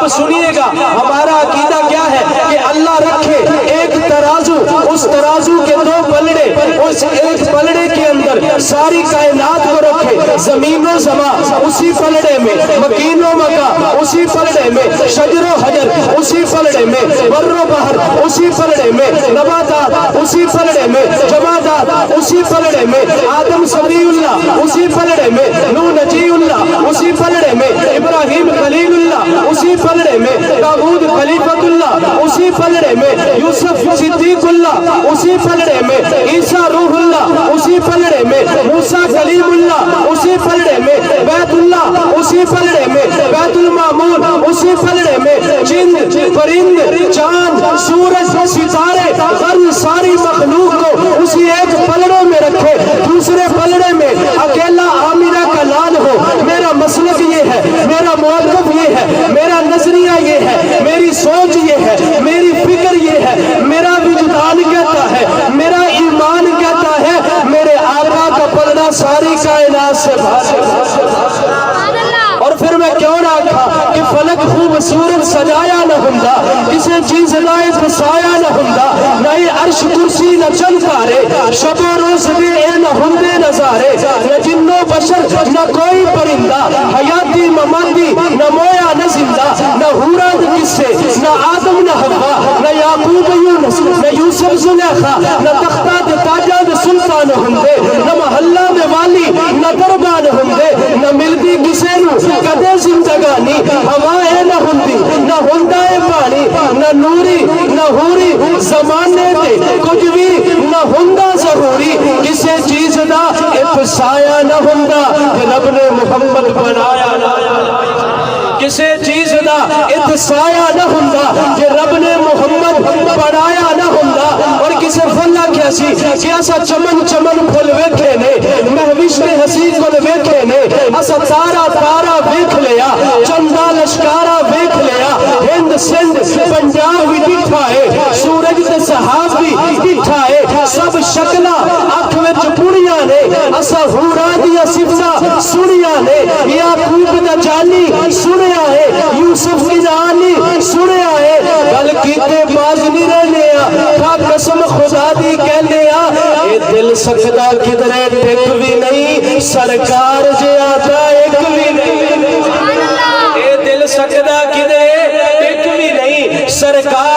اب سنیے گا ہمارا عقیدہ کیا ہے کہ اللہ رکھے ایک ترازو، اس ترازو کے دو پلڑے، اس ایک پلڑے کے اندر ساری کائنات کو رکھے، زمین و زمان اسی پلڑے میں، مکین و مکا اسی پلڑے میں، شجر و حجر اسی پلڑے میں، بر و بحر اسی پلڑے میں، نباتات اسی پلڑے میں، جمادات اسی پلڑے میں، آدم صفی اللہ اسی پلڑے میں، نوح نجی اللہ اسی پلڑے میں، ابراہیم خلیل اللہ اسی پلڑے میں، داؤد خلیفۃ اللہ اسی پلڑے میں، یوسف صدیق اللہ اسی پلڑے میں، عیسیٰ روح اللہ اسی پلڑے میں، موسیٰ کلیم اللہ اسی پلڑے میں، بیت اللہ اسی پلڑے میں، بیت المعمور اسی پلڑے میں، جند پرند چاند سورج ستارے غر ساری مخلوق کو اسی ایک پلڑے میں رکھے، دوسرے پلڑے میں اکیلا عامرہ کا لال ہو۔ میرا مسلک یہ ہے، میرا موقف یہ ہے، میرا نظریہ یہ ہے، میری سوچ یہ ہے، میری فکر یہ ہے، میرا وجدان کہتا ہے، میرا ایمان کہتا ہے میرے آقا کا پلڑا ساری کائنات سے بھارے۔ اور پھر میں کیوں نہ کھا کہ فلک خوبصورت سجایا نہ ہندا، کسے چیز لائے فسایا نہ ہندا، نہ عرش کرسی نہ چلکارے، شب و روز بھی اے نہ ہندے نظارے، نہ جن و بشر نہ کوئی پرندہ، حیاتی مماتی نہ مویا نہ زندہ، نہ حوران قصے نہ آدم نہ حوا، نہ یعقوب یونس نہ یوسف زلیخا، نہ تختہ دے تاجہ دے سلطان ہندے، نہ محلہ میں والی نہ دربان ہندے، نہ ملتی کسے نو کدے زندگانی، ہوائے نہ ہندی نہ ہندائے پانی، نہ نوری نہ ہوری زمانے دے کچھ بھی نہ ہندا ضروری، کسے چیز دا افسایا نہ ہندا کہ رب نے محمد بنایا نہ، کسے چیز دا اتسایا نہ ہندا کہ رب نے محمد بنایا نہ ہندا۔ اور کسے فلا کیسی کیسا چمن چمن پھل ویکھے نے، مہوش نے ہسی کل ویکھے نے، اسا تارا تارا ویکھ لیا، چندہ لشکارا ویکھ لیا، ہند سندھ پنجاب بھی ڈٹھا ہے، سورج تے صحاب بھی ڈٹھا ہے، سب شکلہ اکھ وچ پڑیاں نے، اسا ہورا دیا صفتہ سنیاں نے، یعقوب دا جانی سنیا ہے، یوسف کی جانی سنیا ہے، گل کیتے باز نہیں رہنے کھا قسم خدا دی کہنے اے دل سکدا کدرے ٹک بھی نہیں، سرکار جے آتا ایک بھی نہیں، اے دل سکدا کدرے ٹک بھی نہیں، سرکار